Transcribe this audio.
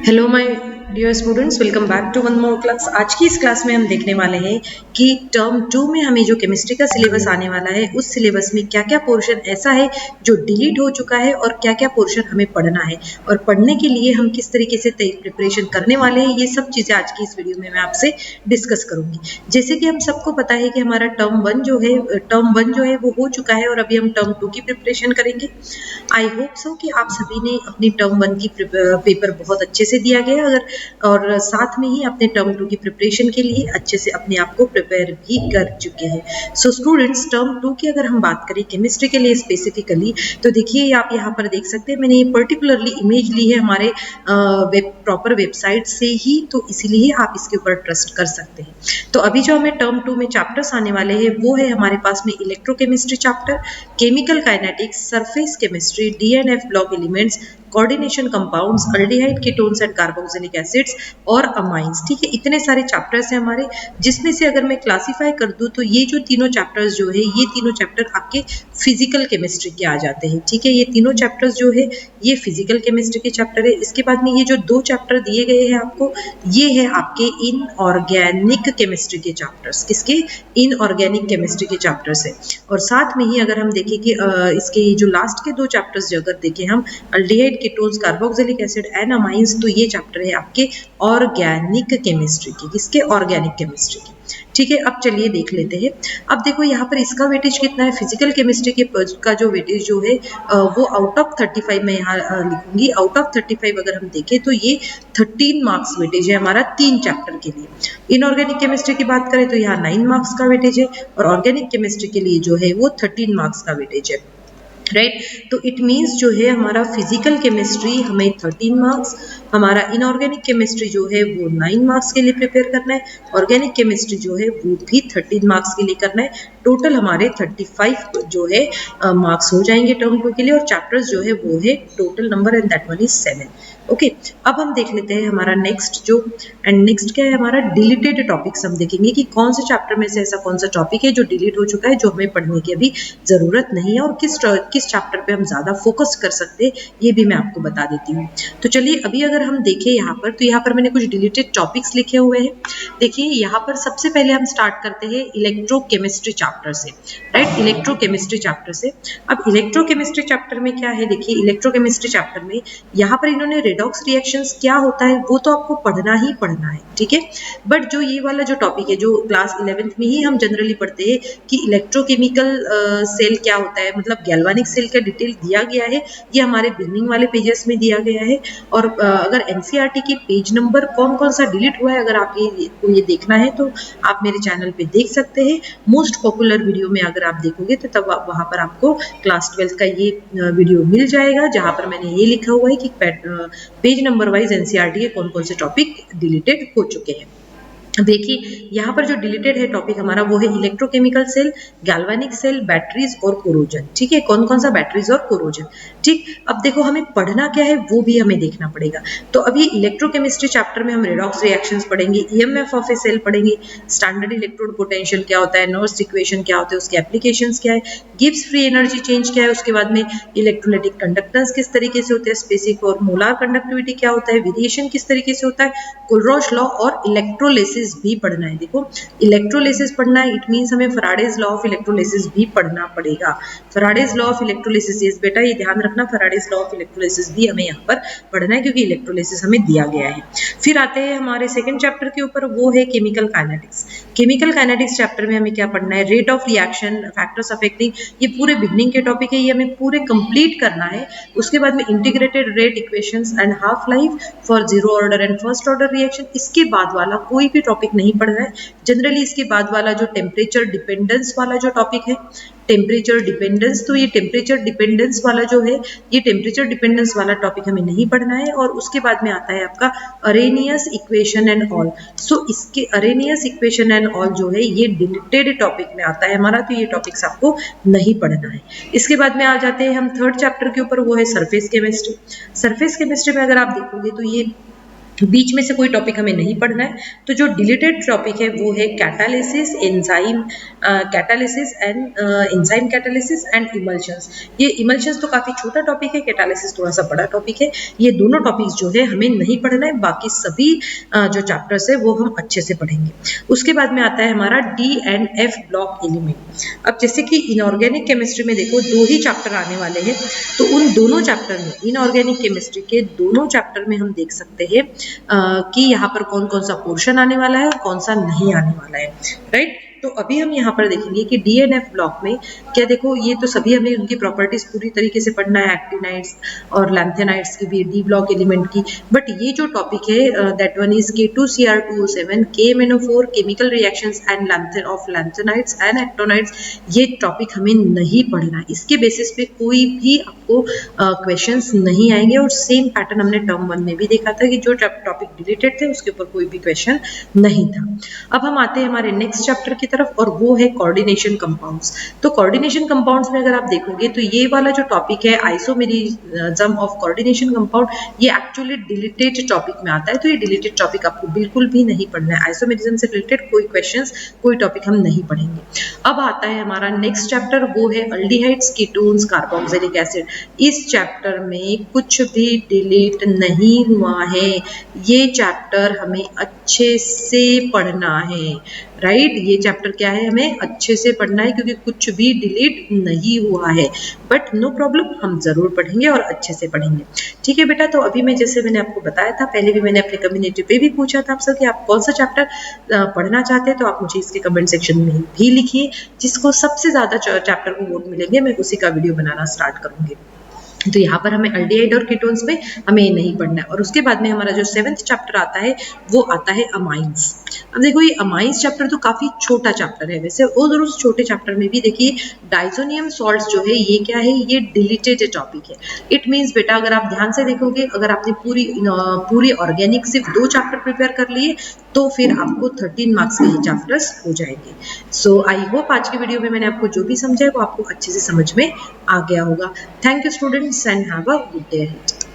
Hello my dear students, welcome back to one more class. आज की इस class में हम देखने वाले हैं कि टर्म 2 में हमें जो केमिस्ट्री का सिलेबस आने वाला है उस सिलेबस में क्या क्या पोर्शन ऐसा है जो डिलीट हो चुका है और क्या क्या पोर्शन हमें पढ़ना है और पढ़ने के लिए हम किस तरीके से प्रिपरेशन करने वाले हैं। ये सब चीज़ें आज की इस वीडियो में मैं आपसे डिस्कस करूंगी। जैसे कि हम सबको पता है कि हमारा टर्म वन जो है वो हो चुका है और अभी हम टर्म 2 की प्रिपरेशन करेंगे। आई होप सो कि आप सभी ने अपनी टर्म 1 की पेपर बहुत अच्छे से दिया गया अगर और साथ में ही अपने टर्म 2 की प्रिपरेशन के लिए अच्छे से अपने आप को प्रिपेयर भी कर चुके हैं। सो स्टूडेंट्स, टर्म 2 की अगर हम बात करें केमिस्ट्री के लिए स्पेसिफिकली, तो देखिए आप यहाँ पर देख सकते हैं मैंने ये पर्टिकुलरली इमेज ली है हमारे प्रॉपर वेबसाइट से ही, तो इसीलिए आप इसके ऊपर ट्रस्ट कर सकते हैं। तो अभी जो हमें टर्म 2 में चैप्टर्स आने वाले हैं वो है हमारे पास में electrochemistry chapter, chemical kinetics, surface chemistry, DNF block elements, coordination compounds, aldehyde ketones and carboxylic acids और अमाइंस। ठीक है, इतने सारे चैप्टर्स हैं हमारे, जिसमें से अगर मैं क्लासिफाई कर दूं तो ये जो तीनों चैप्टर्स जो है ये तीनों चैप्टर आपके फिजिकल केमिस्ट्री के आ जाते हैं। ठीक है, ये तीनों चैप्टर्स जो है ये फिजिकल केमिस्ट्री के चैप्टर है। इसके बाद में ये जो दो चैप्टर दिए गए हैं आपको, ये है आपके इनऑर्गेनिक केमिस्ट्री के चैप्टर्स। किसके? इनऑर्गेनिक केमिस्ट्री के चैप्टर्स है। और साथ में ही अगर हम देखें कि इसके जो लास्ट के दो चैप्टर्स जो अगर देखें हम, aldehyde ketones, carboxylic acid and amines, तो ये चैप्टर है आपके ऑर्गेनिक केमिस्ट्री की। किसके? ऑर्गेनिक केमिस्ट्री की। ठीक है, अब चलिए देख लेते हैं। अब देखो यहाँ पर इसका वेटेज कितना है, फिजिकल केमिस्ट्री के का जो वेटेज जो है वो आउट ऑफ 35 में यहाँ लिखूंगी। आउट ऑफ 35 अगर हम देखें तो ये 13 मार्क्स वेटेज है हमारा 3 चैप्टर के लिए। इनऑर्गेनिक केमिस्ट्री की बात करें तो यहाँ 9 मार्क्स का वेटेज है और ऑर्गेनिक केमिस्ट्री के लिए जो है वो 13 मार्क्स का वेटेज है। राइट, तो इट मीन्स जो है हमारा फिजिकल केमिस्ट्री हमें 13 मार्क्स, हमारा इनऑर्गेनिक केमिस्ट्री जो है वो 9 मार्क्स के लिए प्रिपेयर करना है, ऑर्गेनिक केमिस्ट्री जो है वो भी 13 मार्क्स के लिए करना है। टोटल हमारे 35 जो है मार्क्स हो जाएंगे टर्म 2 के लिए, और चैप्टर्स जो है वो है total number and that one is 7। Okay, अब हम देख लेते हैं हमारा नेक्स्ट नेक्स्ट क्या है हमारा डिलीटेड टॉपिक्स। हम देखेंगे कि कौन से चैप्टर में से ऐसा कौन सा टॉपिक है जो डिलीट हो चुका है, जो हमें पढ़ने की अभी जरूरत नहीं है, और किस चैप्टर पे हम ज्यादा फोकस कर सकते हैं ये भी मैं आपको बता देती हूँ। तो चलिए अभी अगर हम देखें यहाँ पर, तो यहाँ पर मैंने कुछ डिलीटेड टॉपिक्स लिखे हुए हैं। देखिए यहाँ पर सबसे पहले हम स्टार्ट करते हैं इलेक्ट्रोकेमिस्ट्री चैप्टर से। राइट, इलेक्ट्रोकेमिस्ट्री चैप्टर से। अब इलेक्ट्रोकेमिस्ट्री चैप्टर में क्या है, देखिए इलेक्ट्रोकेमिस्ट्री चैप्टर में यहाँ पर इन्होंने रेडॉक्स रिएक्शंस क्या होता है वो तो आपको पढ़ना ही पढ़ना है। ठीक है, बट जो ये वाला जो टॉपिक है जो क्लास 11th में ही हम जनरली पढ़ते हैं कि इलेक्ट्रोकेमिकल सेल क्या होता है, मतलब गैल्वानिक सेल का डिटेल दिया गया है, ये हमारे बिगनिंग वाले पेजेस में दिया गया है। और अगर एनसीईआरटी के पेज नंबर कौन कौन सा डिलीट हुआ है अगर आप ये देखना है तो आप मेरे चैनल पे देख सकते हैं। मोस्ट पॉपुलर वीडियो में अगर आप देखोगे तो तब वहां पर आपको क्लास 12 का ये वीडियो मिल जाएगा, जहां पर मैंने ये लिखा हुआ है कि पेज नंबर वाइज एनसीईआरटी के कौन कौन से टॉपिक डिलीटेड हो चुके हैं। देखिए यहाँ पर जो डिलीटेड है टॉपिक हमारा वो है electrochemical cell, galvanic cell, batteries और कोरोजन। ठीक है, कौन कौन सा बैटरीज और कोरोजन। ठीक, अब देखो हमें पढ़ना क्या है वो भी हमें देखना पड़ेगा। तो अब ये इलेक्ट्रोकेमिस्ट्री चैप्टर में हम रेडॉक्स रिएक्शंस पढ़ेंगे, ईएमएफ ऑफ ए सेल पढ़ेंगे, स्टैंडर्ड इलेक्ट्रोड पोटेंशियल क्या होता है, नॉर्स इक्वेशन क्या होता है, उसके एप्लीकेशंस क्या है, गिब्स फ्री एनर्जी चेंज क्या है, उसके बाद में इलेक्ट्रोलाइटिक कंडक्टेंस किस तरीके से होते हैं, स्पेसिफिक और मोलार कंडक्टिविटी क्या होता है, वेरिएशन किस तरीके से होता है, कुलरॉश लॉ और इलेक्ट्रोलिसिस भी पढ़ना है। देखो इलेक्ट्रोलिसिस पढ़ना है, इट मींस हमें फैराडेज लॉ ऑफ इलेक्ट्रोलिसिस भी पढ़ना पड़ेगा। Faraday's law of electrolysis, yes बेटा ये ध्यान रखना, फैराडेज लॉ ऑफ इलेक्ट्रोलिसिस भी हमें यहाँ पर पढ़ना है क्योंकि इलेक्ट्रोलिसिस हमें दिया गया है। फिर आते हैं हमारे सेकंड चैप्टर के ऊपर, वो है chemical kinetics. Chemical kinetics chapter में हमें क्या पढ़ना है, rate of reaction, factors affecting, ये पूरे बिगनिंग के टॉपिक है, ये हमें पूरे कंप्लीट करना है। उसके बाद में integrated rate equations and half life for zero order and first order reaction. इसके बाद वाला कोई भी टॉपिक नहीं पढ़ना है जनरली। इसके बाद वाला जो टेम्परेचर डिपेंडेंस वाला जो टॉपिक है, टेम्परेचर डिपेंडेंस, तो ये टेम्परेचर डिपेंडेंस वाला जो है, ये टेम्परेचर डिपेंडेंस वाला टॉपिक हमें नहीं पढ़ना है। और उसके बाद में आता है आपका अरेनियस इक्वेशन एंड ऑल। सो इसके अरेनियस इक्वेशन एंड ऑल जो है ये डिलीटेड टॉपिक में आता है हमारा, तो ये टॉपिक्स आपको नहीं पढ़ना है। इसके बाद में आ जाते हैं हम थर्ड चैप्टर के ऊपर, वो है सरफेस केमिस्ट्री। सरफेस केमिस्ट्री में अगर आप देखोगे तो ये बीच में से कोई टॉपिक हमें नहीं पढ़ना है। तो जो डिलीटेड टॉपिक है वो है catalysis, enzyme catalysis and enzyme catalysis and emulsions. ये इमल्शंस तो काफी छोटा टॉपिक है, कैटालिसिस थोड़ा सा बड़ा टॉपिक है। ये दोनों टॉपिक्स जो है हमें नहीं पढ़ना है, बाकी सभी जो चैप्टर्स है वो हम अच्छे से पढ़ेंगे। उसके बाद में आता है हमारा D and F block element. अब जैसे कि इनऑर्गेनिक केमिस्ट्री में देखो 2 ही चैप्टर आने वाले हैं, तो उन दोनों चैप्टर में, इनऑर्गेनिक केमिस्ट्री के दोनों चैप्टर में हम देख सकते हैं कि यहाँ पर कौन कौन सा पोर्शन आने वाला है और कौन सा नहीं आने वाला है, राइट। तो अभी हम यहाँ पर देखेंगे कि डीएनएफ ब्लॉक में क्या, देखो ये तो सभी हमें उनकी प्रॉपर्टीज पूरी तरीके से पढ़ना है, एक्टिनाइड्स और लैंथेनाइड्स की भी, डी ब्लॉक एलिमेंट की। बट ये जो टॉपिक है that one is K2Cr2O7 KMnO4 chemical reactions and lanthane of lanthanides and actinides, ये टॉपिक हमें नहीं पढ़ना है। इसके बेसिस पे कोई भी आपको क्वेश्चंस नहीं आएंगे, और सेम पैटर्न हमने टर्म 1 में भी देखा था कि जो टॉपिक डिलीटेड थे उसके ऊपर कोई भी क्वेश्चन नहीं था। अब हम आते हैं हमारे नेक्स्ट चैप्टर की तरफ, और वो है कोऑर्डिनेशन कंपाउंड्स। तो कोऑर्डिनेशन कंपाउंड्स में अगर आप देखोगे तो ये वाला जो टॉपिक है आइसोमेरिज्म ऑफ कोऑर्डिनेशन कंपाउंड, ये एक्चुअली डिलीटेड टॉपिक में आता है। तो ये डिलीटेड टॉपिक आपको बिल्कुल भी नहीं पढ़ना है। आइसोमेरिज्म से रिलेटेड कोई क्वेश्चंस, कोई टॉपिक हम नहीं पढ़ेंगे। अब आता है हमारा नेक्स्ट चैप्टर, वो है अल्डिहाइड्स, कीटोन्स, कार्बोक्सिलिक एसिड। इस चैप्टर में कुछ भी डिलीट नहीं हुआ है, ये चैप्टर हमें अच्छे से पढ़ना है, राइट। ये चैप्टर क्या है, हमें अच्छे से पढ़ना है क्योंकि कुछ भी डिलीट नहीं हुआ है। बट नो प्रॉब्लम, हम जरूर पढ़ेंगे और अच्छे से पढ़ेंगे, ठीक है बेटा। तो अभी मैं, जैसे मैंने आपको बताया था, पहले भी मैंने अपने कम्युनिटी पे भी पूछा था आपसे कि आप कौन सा चैप्टर पढ़ना चाहते हैं, तो आप मुझे इसके कमेंट सेक्शन में भी लिखिए। जिसको सबसे ज्यादा चैप्टर को वोट मिलेंगे, मैं उसी का वीडियो बनाना स्टार्ट करूंगी। तो यहाँ पर हमें अल्डिहाइड और कीटोन्स में हमें नहीं पढ़ना है। और उसके बाद में हमारा जो 7th चैप्टर आता है वो आता है अमाइंस। अब देखो ये अमाइंस चैप्टर तो काफी छोटा चैप्टर है वैसे, और उस छोटे चैप्टर में भी देखिए डाइजोनियम सॉल्ट्स जो है ये क्या है, ये डिलीटेड टॉपिक है। इट मीन्स बेटा अगर आप ध्यान से देखोगे, अगर आपने पूरी ऑर्गेनिक सिर्फ 2 चैप्टर प्रिपेयर कर लिए तो फिर आपको 13 मार्क्स के ही चैप्टर्स हो जाएंगे। सो आई होप आज की वीडियो में मैंने आपको जो भी समझाया वो आपको अच्छे से समझ में आ गया होगा। Thank you students and have a good day ahead.